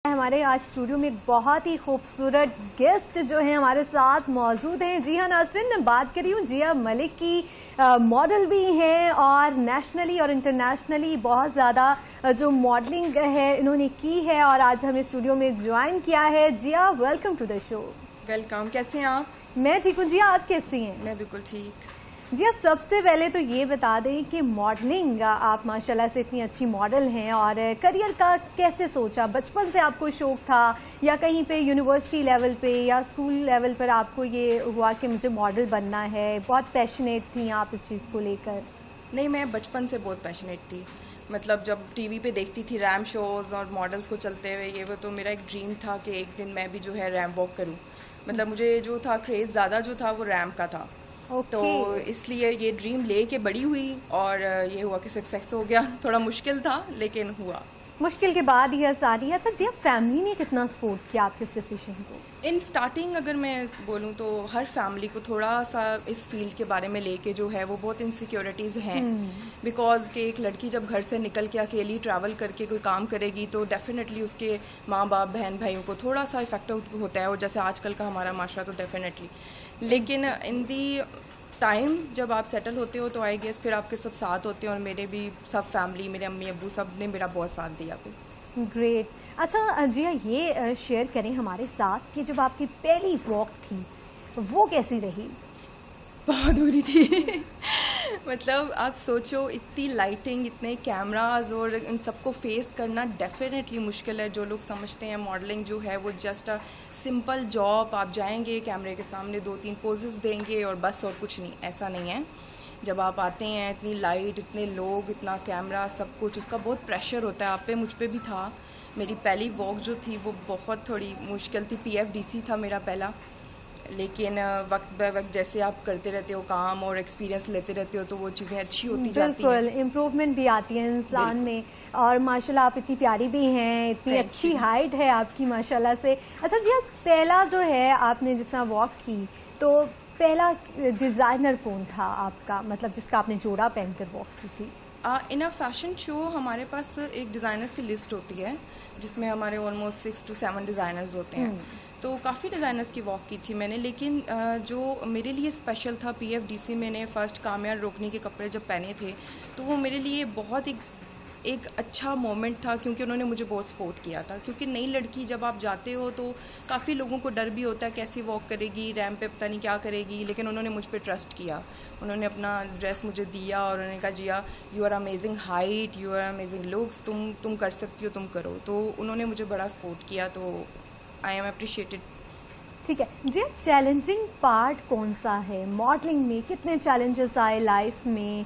हमारे आज स्टूडियो में एक बहुत ही खूबसूरत गेस्ट जो है हमारे साथ मौजूद हैं। जी हाँ नाज़रीन, मैं बात कर रही हूँ जिया मलिक की। मॉडल भी हैं और नेशनली और इंटरनेशनली बहुत ज़्यादा जो मॉडलिंग है इन्होंने की है और आज हमें स्टूडियो में ज्वाइन किया है। Jiya, welcome to the show. Welcome. कैसे हैं आप? मैं ठीक हूँ। जिया, आप कैसी हैं? मैं बिल्कुल ठीक। जी, सबसे पहले तो ये बता दें कि मॉडलिंग, आप माशाल्लाह से इतनी अच्छी मॉडल हैं और करियर का कैसे सोचा? बचपन से आपको शौक था या कहीं पे यूनिवर्सिटी लेवल पे या स्कूल लेवल पर आपको ये हुआ कि मुझे मॉडल बनना है? बहुत पैशनेट थी आप इस चीज़ को लेकर? नहीं, मैं बचपन से बहुत पैशनेट थी। मतलब जब टीवी पे देखती थी रैम शोज़ और मॉडल्स को चलते हुए, ये वो, तो मेरा एक ड्रीम था कि एक दिन मैं भी जो है रैम वॉक करूँ। मतलब मुझे जो था क्रेज़ ज़्यादा जो था वो रैम का था। तो इसलिए ये ड्रीम ले के बड़ी हुई और ये हुआ कि सक्सेस हो गया। थोड़ा मुश्किल था लेकिन हुआ। मुश्किल के बाद ही आसानी। अच्छा जी, फैमिली ने कितना सपोर्ट किया आपके इस डिसीजन को? इन स्टार्टिंग अगर मैं बोलूँ तो हर फैमिली को थोड़ा सा इस फील्ड के बारे में लेके जो है वो बहुत इनसिक्योरिटीज़ हैं। बिकॉज कि एक लड़की जब घर से निकल के अकेली ट्रैवल करके कोई काम करेगी तो डेफिनेटली उसके माँ बाप बहन भाइयों को थोड़ा सा इफेक्ट होता है, और जैसे आजकल का हमारा माशरा तो डेफिनेटली। लेकिन इन दी टाइम जब आप सेटल होते हो तो आई गेस फिर आपके सब साथ होते हैं, और मेरे भी सब फैमिली, मेरे अम्मी अब्बू सब ने मेरा बहुत साथ दिया फिर। ग्रेट। अच्छा जिया, ये शेयर करें हमारे साथ कि जब आपकी पहली वॉक थी वो कैसी रही? बहुत बुरी थी। मतलब आप सोचो, इतनी लाइटिंग, इतने कैमराज और इन सबको फेस करना डेफिनेटली मुश्किल है। जो लोग समझते हैं मॉडलिंग जो है वो जस्ट अ सिंपल जॉब, आप जाएंगे कैमरे के सामने 2-3 पोजेस देंगे और बस, और कुछ नहीं, ऐसा नहीं है। जब आप आते हैं इतनी लाइट, इतने लोग, इतना कैमरा, सब कुछ, उसका बहुत प्रेशर होता है आप पे। मुझ पे भी था। मेरी पहली वॉक जो थी वो बहुत थोड़ी मुश्किल थी। PFDC था मेरा पहला, लेकिन वक्त ब वक्त जैसे आप करते रहते हो काम और एक्सपीरियंस लेते रहते हो तो वो चीज़ें अच्छी होती जाती हैं। बिल्कुल, इम्प्रूवमेंट भी आती है इंसान में। और माशाल्लाह आप इतनी प्यारी भी हैं, इतनी अच्छी हाइट है आपकी माशाल्लाह से। अच्छा जी, अब पहला जो है आपने जिस तरह वॉक की, तो पहला डिज़ाइनर कौन था आपका, मतलब जिसका आपने जोड़ा पहनकर वॉक की थी? इन अ फैशन शो हमारे पास एक डिज़ाइनर्स की लिस्ट होती है जिसमें हमारे ऑलमोस्ट 6 to 7 डिज़ाइनर्स होते हैं। तो काफ़ी डिज़ाइनर्स की वॉक की थी मैंने, लेकिन जो मेरे लिए स्पेशल था, PFDC मैंने फ़र्स्ट कामयार रोकनी के कपड़े जब पहने थे तो वो मेरे लिए बहुत एक अच्छा मोमेंट था, क्योंकि उन्होंने मुझे बहुत सपोर्ट किया था। क्योंकि नई लड़की जब आप जाते हो तो काफ़ी लोगों को डर भी होता है कैसी वॉक करेगी, रैम्प पे पता नहीं क्या करेगी, लेकिन उन्होंने मुझ पे ट्रस्ट किया। उन्होंने अपना ड्रेस मुझे दिया और उन्होंने कहा Jiya you are amazing height, you are amazing looks, तुम कर सकती हो, तुम करो। तो उन्होंने मुझे बड़ा सपोर्ट किया, तो आई एम अप्रिशिएटेड। ठीक है जी, चैलेंजिंग पार्ट कौन सा है मॉडलिंग में? कितने चैलेंजेस आए लाइफ में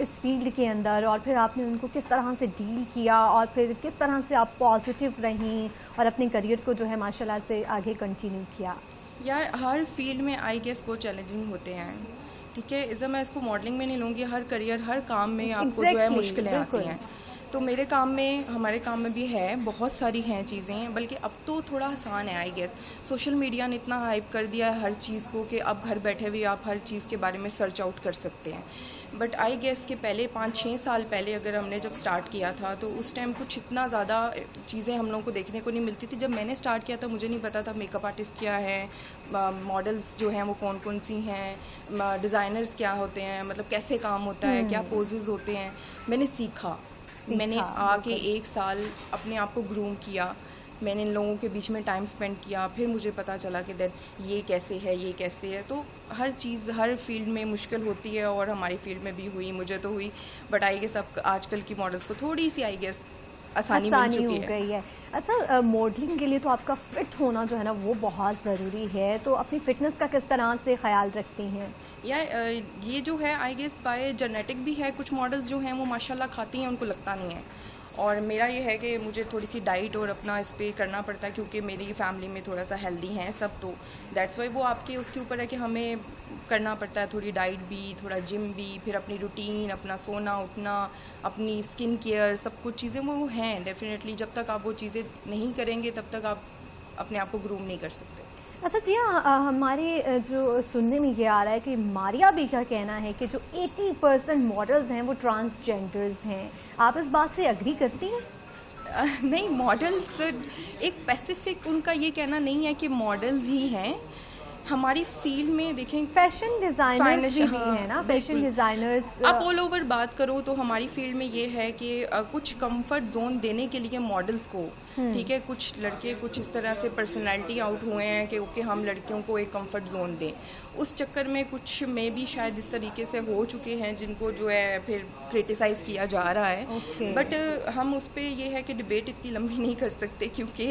इस फील्ड के अंदर, और फिर आपने उनको किस तरह से डील किया, और फिर किस तरह से आप पॉजिटिव रहीं और अपने करियर को जो है माशाल्लाह से आगे कंटिन्यू किया? यार हर फील्ड में आई गेस बहुत चैलेंजिंग होते हैं, ठीक है। इज़ मैं इसको मॉडलिंग में नहीं लूँगी, हर करियर, हर काम में आपको जो है मुश्किलें आती हैं। तो मेरे काम में, हमारे काम में भी है, बहुत सारी हैं चीज़ें, बल्कि अब तो थोड़ा आसान है आई गेस। सोशल मीडिया ने इतना हाइप कर दिया है हर चीज़ को कि अब घर बैठे हुए आप हर चीज़ के बारे में सर्च आउट कर सकते हैं। बट आई गेस के पहले 5-6 साल पहले अगर हमने जब स्टार्ट किया था तो उस टाइम कुछ इतना ज़्यादा चीज़ें हम लोगों को देखने को नहीं मिलती थी। जब मैंने स्टार्ट किया था मुझे नहीं पता था मेकअप आर्टिस्ट क्या है, मॉडल्स जो हैं वो कौन कौन सी हैं, डिज़ाइनर्स क्या होते हैं, मतलब कैसे काम होता है, क्या पोजेज़ होते हैं। मैंने सीखा। मैंने आके 1 साल अपने आप को ग्रूम किया, मैंने इन लोगों के बीच में टाइम स्पेंड किया, फिर मुझे पता चला कि दैट ये कैसे है, ये कैसे है। तो हर चीज़ हर फील्ड में मुश्किल होती है, और हमारी फील्ड में भी हुई, मुझे तो हुई। बट आई गेस अब आजकल की मॉडल्स को थोड़ी सी आई गेस आसानी मिल चुकी है। अच्छा, मॉडलिंग के लिए तो आपका फिट होना जो है ना वो बहुत ज़रूरी है, तो अपनी फिटनेस का किस तरह से ख्याल रखती हैं? ये जो है आई गेस बाय जेनेटिक भी है। कुछ मॉडल्स जो हैं वो माशाल्लाह खाती हैं, उनको लगता नहीं है। और मेरा ये है कि मुझे थोड़ी सी डाइट और अपना इस पर करना पड़ता है, क्योंकि मेरी फैमिली में थोड़ा सा हेल्दी हैं सब, तो दैट्स वाई वो आपके उसके ऊपर है कि हमें करना पड़ता है थोड़ी डाइट भी, थोड़ा जिम भी, फिर अपनी रूटीन, अपना सोना उठना, अपनी स्किन केयर, सब कुछ चीज़ें वो हैं डेफिनेटली। जब तक आप वो चीज़ें नहीं करेंगे तब तक आप अपने आप को ग्रूम नहीं कर सकते। अच्छा जी हाँ, हमारे जो सुनने में ये आ रहा है कि मारिया भी का कहना है कि जो 80% मॉडल्स हैं वो ट्रांसजेंडर्स हैं, आप इस बात से अग्री करती हैं? नहीं, मॉडल्स एक स्पेसिफिक उनका ये कहना नहीं है कि मॉडल्स ही हैं। हमारी फील्ड में देखें फैशन डिजाइनर्स भी हाँ, हैं ना, फैशन डिजाइनर्स आप ऑल ओवर बात करो तो हमारी फील्ड में ये है कि कुछ कंफर्ट जोन देने के लिए मॉडल्स को, ठीक है, कुछ लड़के कुछ इस तरह से पर्सनालिटी आउट हुए हैं कि ओके हम लड़कियों को एक कंफर्ट जोन दें, उस चक्कर में कुछ में भी शायद इस तरीके से हो चुके हैं जिनको जो है फिर क्रिटिसाइज किया जा रहा है। बट हम उस पर ये है कि डिबेट इतनी लंबी नहीं कर सकते क्योंकि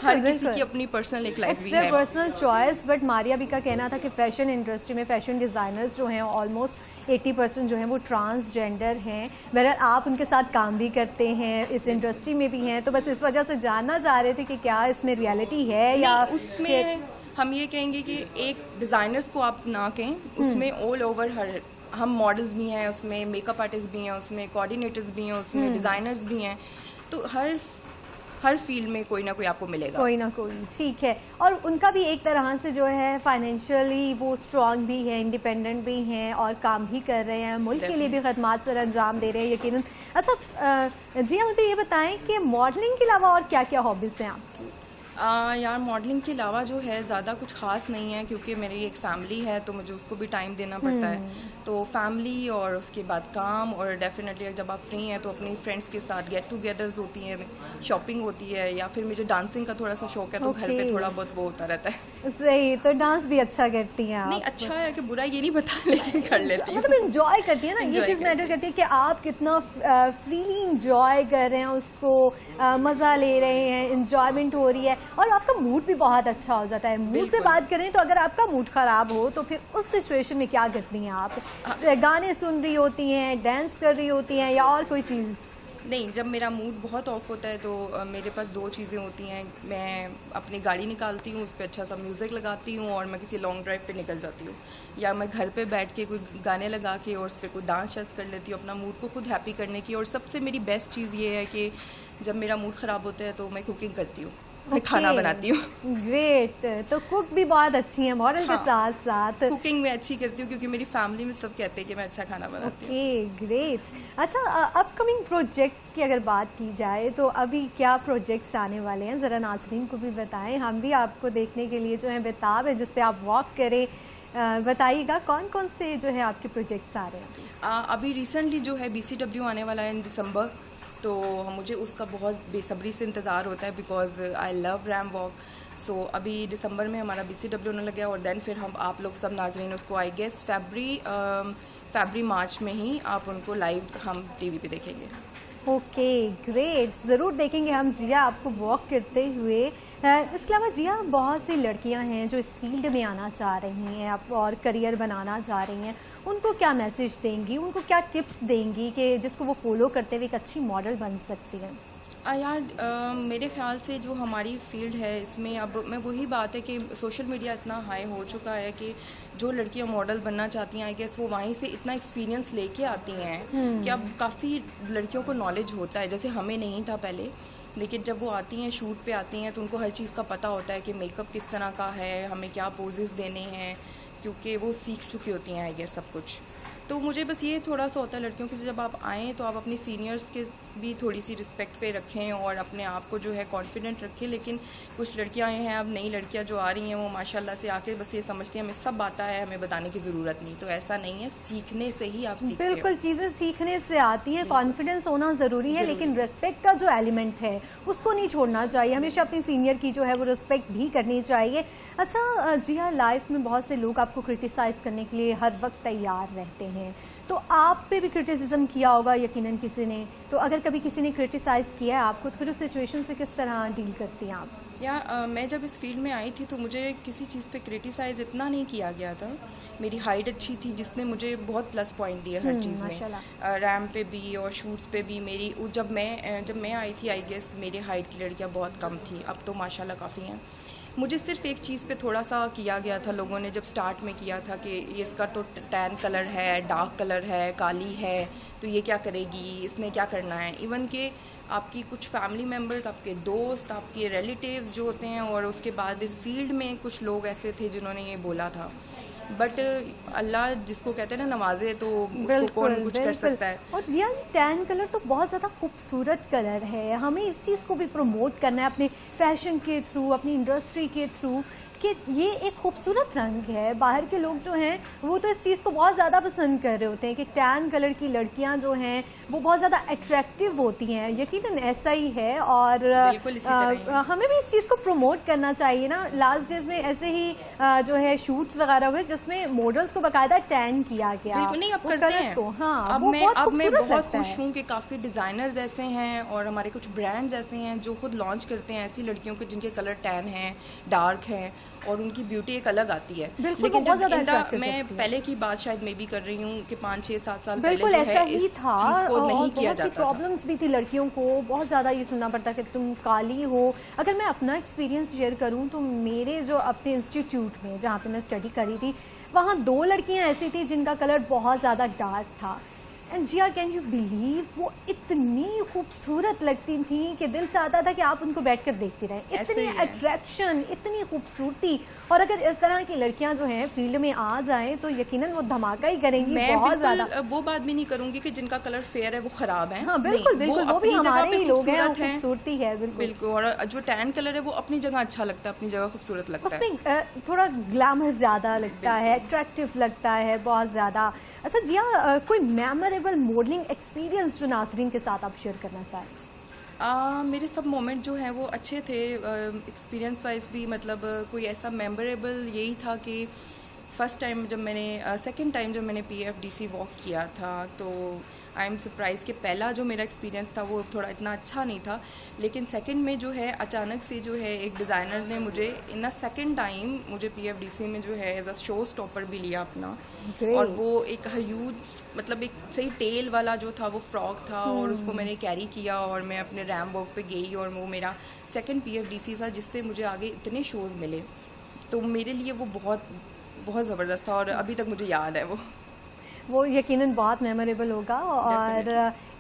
हर किसी की अपनी पर्सनल एक लाइफ भी है, पर्सनल चॉइस। बट मारिया भी का कहना था कि फैशन इंडस्ट्री में फैशन डिजाइनर्स जो हैं ऑलमोस्ट 80% जो हैं वो ट्रांसजेंडर हैं। बहरहाल आप उनके साथ काम भी करते हैं, इस इंडस्ट्री में भी हैं, तो बस इस वजह से जानना चाह रहे थे कि क्या इसमें रियलिटी है या उसमें हम ये कहेंगे कि एक डिज़ाइनर्स को आप ना कहें, उसमें ऑल ओवर हर हम मॉडल्स भी हैं, उसमें मेकअप आर्टिस्ट भी हैं, उसमें कोऑर्डिनेटर्स भी हैं, उसमें डिज़ाइनर्स भी हैं, तो हर फील्ड में कोई ना कोई आपको मिलेगा, कोई ना कोई। ठीक है, और उनका भी एक तरह से जो है फाइनेंशियली वो स्ट्रांग भी है, इंडिपेंडेंट भी हैं और काम भी कर रहे हैं, मुल्क के लिए भी खदमात सर अंजाम दे रहे हैं यकीनन। अच्छा जी हाँ, मुझे ये बताएं कि मॉडलिंग के अलावा और क्या क्या हॉबीज़ हैं आपकी? यार मॉडलिंग के अलावा जो है ज़्यादा कुछ ख़ास नहीं है क्योंकि मेरी एक फैमिली है तो मुझे उसको भी टाइम देना पड़ता है। तो फैमिली और उसके बाद काम, और डेफिनेटली जब आप फ्री हैं तो अपनी फ्रेंड्स के साथ गेट टुगेदर्स होती हैं, शॉपिंग होती है, या फिर मुझे डांसिंग का थोड़ा सा शौक है तो घर पे थोड़ा बहुत वो होता रहता है। सही, तो डांस भी अच्छा करती हैं आप? नहीं, अच्छा है कि बुरा ये नहीं बता, लेकिन कर लेती हूँ, मतलब एंजॉय करती है ना, ये चीज़ मैटर करती है कि आप कितना फ्रीली इंजॉय कर रहे हैं उसको, मज़ा ले रहे हैं, इंजॉयमेंट हो रही है और आपका मूड भी बहुत अच्छा हो जाता है। मूड पे बात करें तो अगर आपका मूड खराब हो तो फिर उस सिचुएशन में क्या करती हैं आप? गाने सुन रही होती हैं, डांस कर रही होती हैं, या और कोई चीज़? नहीं, जब मेरा मूड बहुत ऑफ होता है तो मेरे पास दो चीज़ें होती हैं। मैं अपनी गाड़ी निकालती हूँ, उस पर अच्छा सा म्यूज़िक लगाती हूँ और मैं किसी लॉन्ग ड्राइव पे निकल जाती हूँ, या मैं घर पे बैठ के कोई गाने लगा के और उस पर कोई डांस शांस कर लेती हूँ अपना मूड को खुद हैप्पी करने की। और सबसे मेरी बेस्ट चीज़ ये है कि जब मेरा मूड ख़राब होता है तो मैं कुकिंग करती हूँ, मैं खाना बनाती हूँ। ग्रेट, तो कुक भी बहुत अच्छी हैं मॉडल के साथ साथ। कुकिंग में अच्छी करती हूँ क्योंकि मेरी फैमिली में सब कहते हैं कि मैं अच्छा खाना बनाती हूँ। Okay, great. अच्छा, अपकमिंग प्रोजेक्ट्स की अगर बात की जाए तो अभी क्या प्रोजेक्ट्स आने वाले हैं, ज़रा नाज़रीन को भी बताएं। हम भी आपको देखने के लिए जो है बेताब है जिस पे आप वॉक करें। बताइएगा कौन कौन से जो है आपके प्रोजेक्ट्स आ रहे हैं? अभी रिसेंटली जो है BCW आने वाला है इन दिसंबर, तो मुझे उसका बहुत बेसब्री से इंतज़ार होता है because I love ramp walk. So अभी दिसंबर में हमारा BCW होने लगा और देन फिर हम आप लोग सब नाजरीन उसको आई गेस फरवरी मार्च में ही आप उनको लाइव हम TV पे देखेंगे। ओके, ग्रेट, ज़रूर देखेंगे हम जिया आपको वॉक करते हुए। इसके अलावा जिया, बहुत सी लड़कियां हैं जो इस फील्ड में आना चाह रही हैं और करियर बनाना चाह रही हैं, उनको क्या मैसेज देंगी, उनको क्या टिप्स देंगी कि जिसको वो फॉलो करते हुए एक अच्छी मॉडल बन सकती हैं? यार मेरे ख्याल से जो हमारी फील्ड है इसमें अब मैं वही बात है कि सोशल मीडिया इतना हाई हो चुका है कि जो लड़कियां मॉडल बनना चाहती हैं आई गेस वो वहीं से इतना एक्सपीरियंस लेके आती हैं कि अब काफ़ी लड़कियों को नॉलेज होता है, जैसे हमें नहीं था पहले, लेकिन जब वो आती हैं शूट पे आती हैं तो उनको हर चीज़ का पता होता है कि मेकअप किस तरह का है, हमें क्या पोजेस देने हैं, क्योंकि वो सीख चुकी होती हैं आई गेस सब कुछ। तो मुझे बस ये थोड़ा सा होता है लड़कियों के, जब आप आएँ तो आप अपनी सीनियर्स के भी थोड़ी सी रिस्पेक्ट पे रखें और अपने आप को जो है कॉन्फिडेंट रखें। लेकिन कुछ लड़कियां हैं, अब नई लड़कियां जो आ रही हैं वो माशाल्लाह से आके बस ये समझती हैं हमें सब आता है, हमें बताने की ज़रूरत नहीं। तो ऐसा नहीं है, सीखने से ही आप सीखते हो। बिल्कुल, चीज़ें सीखने से आती हैं, कॉन्फिडेंस होना ज़रूरी है, लेकिन रिस्पेक्ट का जो एलिमेंट है उसको नहीं छोड़ना चाहिए, हमेशा अपनी सीनियर की जो है वो रिस्पेक्ट भी करनी चाहिए। अच्छा जी हाँ, लाइफ में बहुत से लोग आपको क्रिटिसाइज़ करने के लिए हर वक्त तैयार रहते हैं, तो आप पे भी क्रिटिसिज्म किया होगा यकीनन किसी ने, तो अगर कभी किसी ने क्रिटिसाइज़ किया है आपको तो फिर उस सिचुएशन से किस तरह डील करती हैं आप? मैं जब इस फील्ड में आई थी तो मुझे किसी चीज़ पे क्रिटिसाइज़ इतना नहीं किया गया था। मेरी हाइट अच्छी थी जिसने मुझे बहुत प्लस पॉइंट दिए हर चीज़ में, रैम पे भी और शूट्स पे भी। मेरी जब मैं आई थी आई गेस मेरी हाइट की लड़कियाँ बहुत कम थी, अब तो माशाल्लाह काफ़ी हैं। मुझे सिर्फ एक चीज़ पे थोड़ा सा किया गया था, लोगों ने जब स्टार्ट में किया था कि ये इसका तो टैन कलर है, डार्क कलर है, काली है, तो ये क्या करेगी, इसने क्या करना है। इवन के आपकी कुछ फैमिली मेम्बर्स, आपके दोस्त, आपके रिलेटिव्स जो होते हैं, और उसके बाद इस फील्ड में कुछ लोग ऐसे थे जिन्होंने ये बोला था बट अल्लाह जिसको कहते हैं ना नवाजे, तो उसको कौन कुछ कर सकता है। और जिया, टैन कलर तो बहुत ज़्यादा खूबसूरत कलर है, हमें इस चीज़ को भी प्रमोट करना है अपने फैशन के थ्रू, अपनी इंडस्ट्री के थ्रू, कि ये एक खूबसूरत रंग है। बाहर के लोग जो हैं वो तो इस चीज़ को बहुत ज़्यादा पसंद कर रहे होते हैं कि टैन कलर की लड़कियां जो हैं वो बहुत ज़्यादा अट्रैक्टिव होती हैं। यकीनन ऐसा ही है, और हमें भी इस चीज़ को प्रमोट करना चाहिए ना। लास्ट डेज में ऐसे ही जो है शूट्स वगैरह हुए जिसमें मॉडल्स को बाकायदा टैन किया गया। बिल्कुल नहीं, अब करते हैं। हाँ, अब मैं बहुत खुश हूँ कि काफ़ी डिज़ाइनर्स ऐसे हैं और हमारे कुछ ब्रांड्स ऐसे हैं जो खुद लॉन्च करते हैं ऐसी लड़कियों के जिनके कलर टैन हैं, डार्क हैं, और उनकी ब्यूटी एक अलग आती है। लेकिन जब मैं पहले की बात शायद मैं भी कर रही हूँ कि 5, 6, 7 साल पहले जो है इस चीज़ को नहीं किया जाता था। प्रॉब्लम्स भी थी लड़कियों को, बहुत ज़्यादा ये सुनना पड़ता कि तुम काली हो। अगर मैं अपना एक्सपीरियंस शेयर करूँ तो मेरे जो अपने इंस्टीट्यूट में जहाँ पे मैं स्टडी करी थी, वहाँ 2 लड़कियाँ ऐसी थी जिनका कलर बहुत ज़्यादा डार्क था। And Jiya, can you believe, वो इतनी खूबसूरत लगती थी कि दिल चाहता था कि आप उनको बैठकर देखती रहें। इतनी अट्रैक्शन, इतनी खूबसूरती। और अगर इस तरह की लड़कियां जो हैं फील्ड में आ जाएं तो यकीनन वो धमाका ही करेंगी। मैं बहुत ज़्यादा वो बात भी नहीं करूंगी कि जिनका कलर फेयर है वो खराब है। हाँ, बिल्कुल बिल्कुल, वो भी हमारे ही लोग हैं, खूबसूरती है। बिल्कुल, और जो टैन कलर है वो अपनी जगह अच्छा लगता है, अपनी जगह खूबसूरत लगता है, उसमें थोड़ा ग्लैमर ज्यादा लगता है, अट्रैक्टिव लगता है बहुत ज्यादा। अच्छा जिया, कोई मेमोरेबल मॉडलिंग एक्सपीरियंस जो नाज़रीन के साथ आप शेयर करना चाहें? मेरे सब मोमेंट जो हैं वो अच्छे थे, एक्सपीरियंस वाइज भी। मतलब कोई ऐसा मेमोरेबल यही था कि फ़र्स्ट टाइम जब मैंने सेकंड टाइम जब मैंने PFDC वॉक किया था तो आई एम सरप्राइज़ कि पहला जो मेरा एक्सपीरियंस था वो थोड़ा इतना अच्छा नहीं था, लेकिन सेकंड में जो है अचानक से जो है एक डिज़ाइनर ने मुझे इन अ सेकंड टाइम मुझे PFDC में जो है एज अ शो स्टॉपर भी लिया अपना। और वो एक ह्यूज, मतलब एक सही टेल वाला जो था वो फ्रॉक था, और उसको मैंने कैरी किया और मैं अपने रैम वॉक पे गई, और वो मेरा सेकंड PFDC था जिससे मुझे आगे इतने शोज़ मिले। तो मेरे लिए वो बहुत बहुत ज़बरदस्त था और अभी तक मुझे याद है वो यकीनन बहुत मेमोरेबल होगा। और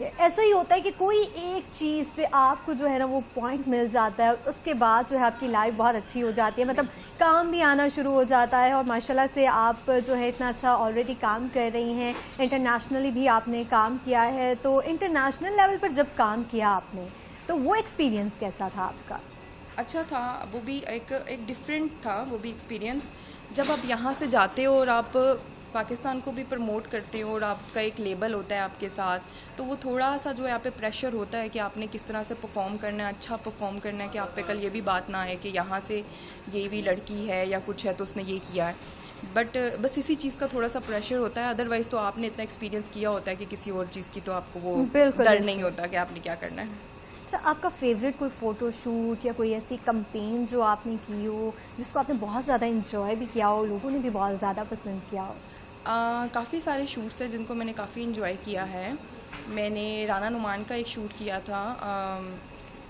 ऐसा ही होता है कि कोई एक चीज़ पे आपको जो है ना वो पॉइंट मिल जाता है, उसके बाद जो है आपकी लाइफ बहुत अच्छी हो जाती है, मतलब काम भी आना शुरू हो जाता है। और माशाल्लाह से आप जो है इतना अच्छा ऑलरेडी काम कर रही हैं, इंटरनेशनली भी आपने काम किया है। तो इंटरनेशनल लेवल पर जब काम किया आपने तो वो एक्सपीरियंस कैसा था आपका? अच्छा था, वो भी एक डिफरेंट था वो भी एक्सपीरियंस। जब आप यहाँ से जाते हो और आप पाकिस्तान को भी प्रमोट करते हो और आपका एक लेबल होता है आपके साथ, तो वो थोड़ा सा जो है आप पे प्रेशर होता है कि आपने किस तरह से परफॉर्म करना है, अच्छा परफॉर्म करना है, कि आप पे कल ये भी बात ना आए कि यहाँ से ये भी लड़की है या कुछ है तो उसने ये किया है। बट बस इसी चीज़ का थोड़ा सा प्रेशर होता है, अदरवाइज़ तो आपने इतना एक्सपीरियंस किया होता है कि किसी और चीज़ की तो आपको वो डर नहीं होता कि आपने क्या करना है। अच्छा, आपका फेवरेट कोई फ़ोटो शूट या कोई ऐसी कंपेन जो आपने की हो जिसको आपने बहुत ज़्यादा इंजॉय भी किया हो, लोगों ने भी बहुत ज़्यादा पसंद किया हो? काफ़ी सारे शूट्स हैं जिनको मैंने काफ़ी इंजॉय किया है। मैंने राना नुमान का एक शूट किया था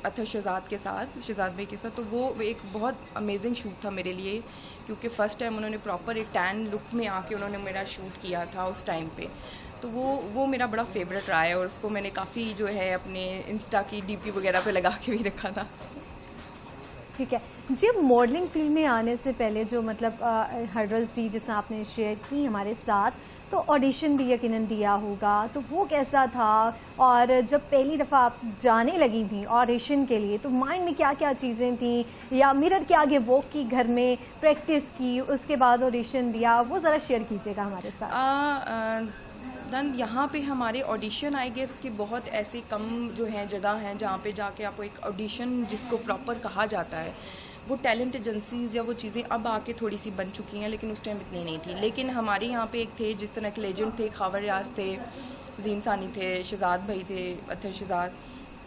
अथर शहजाद के साथ, शहजाद भाई के साथ, तो वो एक बहुत अमेजिंग शूट था मेरे लिए, क्योंकि फ़र्स्ट टाइम उन्होंने प्रॉपर एक टैन लुक में आके उन्होंने मेरा शूट किया था उस टाइम पे। तो वो मेरा बड़ा फेवरेट रहा है और उसको मैंने काफ़ी जो है अपने इंस्टा की DP वगैरह पे लगा के भी रखा था। ठीक है, जब मॉडलिंग फील्ड में आने से पहले जो मतलब हर्डल्स भी जैसे आपने शेयर की हमारे साथ, तो ऑडिशन भी यकीनन दिया होगा, तो वो कैसा था? और जब पहली दफ़ा आप जाने लगी थी ऑडिशन के लिए तो माइंड में क्या क्या चीज़ें थी, या मिरर के आगे वॉक की, घर में प्रैक्टिस की, उसके बाद ऑडिशन दिया, वो ज़रा शेयर कीजिएगा हमारे साथ। यहाँ पे हमारे ऑडिशन आई गेस कि बहुत ऐसे कम जो हैं जगह हैं जहाँ पे जाके आपको एक ऑडिशन जिसको प्रॉपर कहा जाता है, वो टैलेंट एजेंसीज या वो चीज़ें अब आके थोड़ी सी बन चुकी हैं, लेकिन उस टाइम इतनी नहीं थी। लेकिन हमारे यहाँ पे एक थे जिस तरह के लेजेंड थे, खावर रियाज थे, ज़ीम सानी थे, शहजाद भाई थे, अथर शहजाद,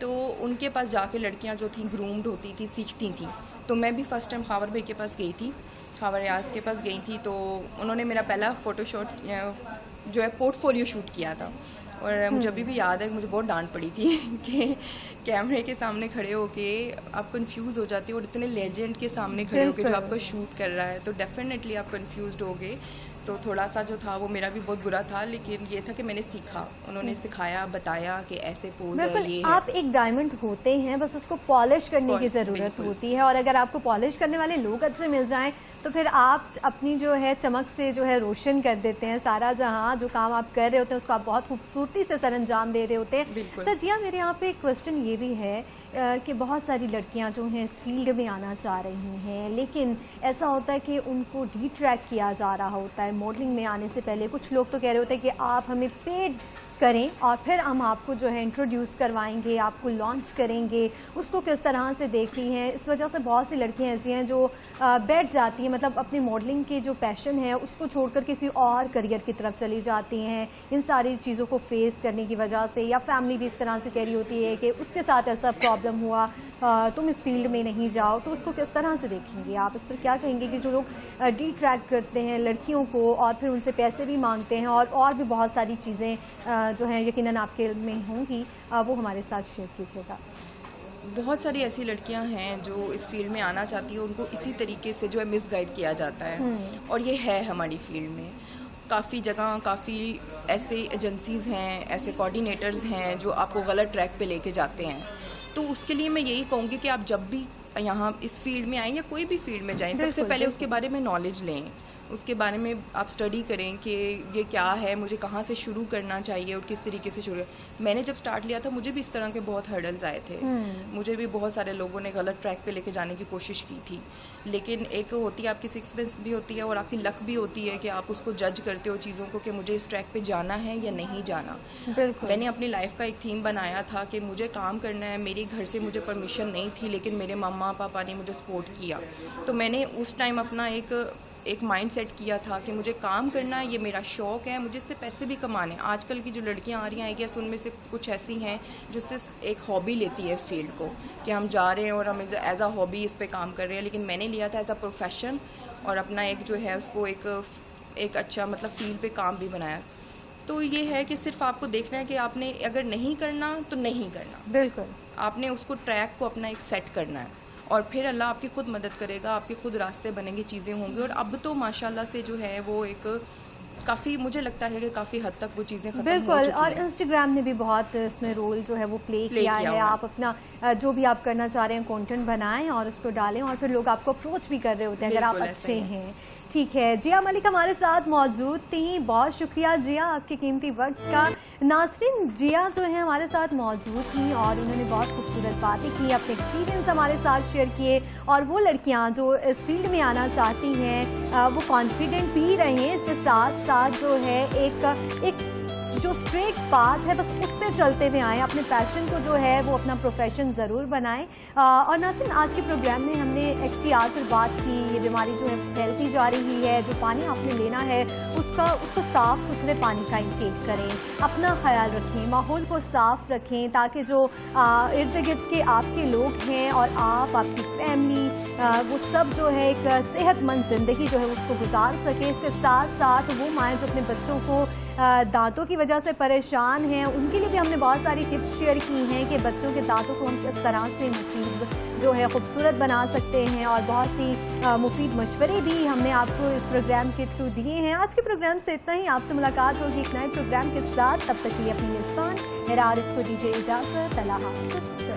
तो उनके पास जाके लड़कियाँ जो थी ग्रूम्ड होती थी, सीखती थी। तो मैं भी फ़र्स्ट टाइम खावर भाई के पास गई थी, खावर रियाज के पास गई थी, तो उन्होंने मेरा पहला फ़ोटोशॉट जो है पोर्टफोलियो शूट किया था। और मुझे अभी भी याद है मुझे बहुत डांट पड़ी थी कि कैमरे के सामने खड़े होके आप कंफ्यूज हो जाते हो और इतने लेजेंड के सामने खड़े होके जो आपको शूट कर रहा है तो डेफिनेटली आप कंफ्यूज्ड होगे। तो थोड़ा सा जो था वो मेरा भी बहुत बुरा था, लेकिन ये था कि मैंने सीखा, उन्होंने सिखाया, बताया कि ऐसे पोज है, ये है। आप एक डायमंड होते हैं, बस उसको पॉलिश करने की ज़रूरत होती है, और अगर आपको पॉलिश करने वाले लोग अच्छे मिल जाएं तो फिर आप अपनी जो है चमक से जो है रोशन कर देते हैं सारा जहां। जो काम आप कर रहे होते हैं उसको आप बहुत खूबसूरती से सरअंजाम दे रहे होते हैं। सर जी हाँ, मेरे यहाँ पे एक क्वेश्चन ये भी है कि बहुत सारी लड़कियां जो हैं इस फील्ड में आना चाह रही हैं, लेकिन ऐसा होता है कि उनको डिट्रैक्ट किया जा रहा होता है मॉडलिंग में आने से पहले। कुछ लोग तो कह रहे होते हैं कि आप हमें पेड करें और फिर हम आपको जो है इंट्रोड्यूस करवाएंगे, आपको लॉन्च करेंगे। उसको किस तरह से देखती हैं? इस वजह से बहुत सी लड़कियां ऐसी हैं जो बैठ जाती हैं, मतलब अपनी मॉडलिंग की जो पैशन है उसको छोड़कर किसी और करियर की तरफ चली जाती हैं इन सारी चीज़ों को फेस करने की वजह से, या फैमिली भी इस तरह से कह रही होती है कि उसके साथ ऐसा प्रॉब्लम हुआ, तुम इस फील्ड में नहीं जाओ। तो उसको किस तरह से देखेंगे आप? इस पर क्या कहेंगे कि जो लोग डिट्रैक्ट करते हैं लड़कियों को और फिर उनसे पैसे भी मांगते हैं और भी बहुत सारी चीज़ें जो हैं यकीनन आपके में होंगी, वो हमारे साथ शेयर कीजिएगा। बहुत सारी ऐसी लड़कियां हैं जो इस फील्ड में आना चाहती है, उनको इसी तरीके से जो है मिसगाइड किया जाता है, और ये है हमारी फील्ड में काफ़ी जगह। काफ़ी ऐसे एजेंसीज़ हैं, ऐसे कोऑर्डिनेटर्स हैं जो आपको गलत ट्रैक पे लेके जाते हैं। तो उसके लिए मैं यही कहूँगी कि आप जब भी यहाँ इस फील्ड में आएँ या कोई भी फील्ड में जाएँ, सबसे पहले उसके बारे में नॉलेज लें, उसके बारे में आप स्टडी करें कि ये क्या है, मुझे कहाँ से शुरू करना चाहिए और किस तरीके से शुरू। मैंने जब स्टार्ट लिया था मुझे भी इस तरह के बहुत हर्डल्स आए थे, मुझे भी बहुत सारे लोगों ने गलत ट्रैक पे लेके जाने की कोशिश की थी। लेकिन एक होती है आपकी सिक्स भी होती है और आपकी लक भी होती है कि आप उसको जज करते हो चीज़ों को कि मुझे इस ट्रैक पे जाना है या नहीं जाना। मैंने अपनी लाइफ का एक थीम बनाया था कि मुझे काम करना है, मेरे घर से मुझे परमिशन नहीं थी, लेकिन मेरे मम्मा पापा ने मुझे सपोर्ट किया। तो मैंने उस टाइम अपना एक माइंड सेट किया था कि मुझे काम करना है, ये मेरा शौक़ है, मुझे इससे पैसे भी कमाने हैं। आजकल की जो लड़कियां आ रही हैं आई गेस उनमें से कुछ ऐसी हैं जो सिर्फ एक हॉबी लेती है इस फील्ड को, कि हम जा रहे हैं और हम एज अ हॉबी इस पे काम कर रहे हैं। लेकिन मैंने लिया था एज अ प्रोफेशन, और अपना एक जो है उसको एक अच्छा मतलब फील्ड पे काम भी बनाया। तो ये है कि सिर्फ आपको देखना है कि आपने अगर नहीं करना तो नहीं करना, बिल्कुल आपने उसको ट्रैक को अपना एक सेट करना है, और फिर अल्लाह आपकी खुद मदद करेगा, आपके खुद रास्ते बनेंगे, चीज़ें होंगी। और अब तो माशाल्लाह से जो है वो एक काफ़ी, मुझे लगता है कि काफ़ी हद तक वो चीज़ें खत्म हो चुकी हैं। बिल्कुल, और इंस्टाग्राम ने भी बहुत इसमें रोल जो है वो प्ले किया है। आप अपना जो भी आप करना चाह रहे हैं कंटेंट बनाएं और उसको डालें, और फिर लोग आपको अप्रोच भी कर रहे होते हैं अगर आप अच्छे हैं। ठीक है, जिया मलिक हमारे साथ मौजूद थी, बहुत शुक्रिया जिया आपके कीमती वक्त का। नाज़रीन, जिया जो है हमारे साथ मौजूद थी और उन्होंने बहुत खूबसूरत बातें की, अपने एक्सपीरियंस हमारे साथ शेयर किए, और वो लड़कियां जो इस फील्ड में आना चाहती हैं वो कॉन्फिडेंट भी रहें, इसके साथ साथ जो है एक जो स्ट्रेट पाथ है बस उस पर चलते हुए आएँ, अपने पैशन को जो है वो अपना प्रोफेशन ज़रूर बनाएं। और नाज़रीन, आज के प्रोग्राम में हमने XTR पर बात की, ये बीमारी जो है फैलती जा रही है, जो पानी आपने लेना है उसको साफ़ सुथरे पानी का इंटेक करें, अपना ख्याल रखें, माहौल को साफ़ रखें, ताकि जो इर्द गिर्द के आपके लोग हैं और आप, आपकी फैमिली, वो सब जो है एक सेहतमंद ज़िंदगी जो है उसको गुजार सकें। इसके साथ साथ वो माएँ जो अपने बच्चों को दांतों की वजह से परेशान हैं, उनके लिए भी हमने बहुत सारी टिप्स शेयर की हैं कि बच्चों के दांतों को हम किस तरह से मुफीद जो है खूबसूरत बना सकते हैं, और बहुत सी मुफीद मशवरे भी हमने आपको इस प्रोग्राम के थ्रू दिए हैं। आज के प्रोग्राम से इतना ही, आपसे मुलाकात होगी एक नए प्रोग्राम के साथ। तब तक के लिए अपनी मेज़बान हिरा आरिफ को दीजिए इजाज़त। अल्लाह हाफ़िज़।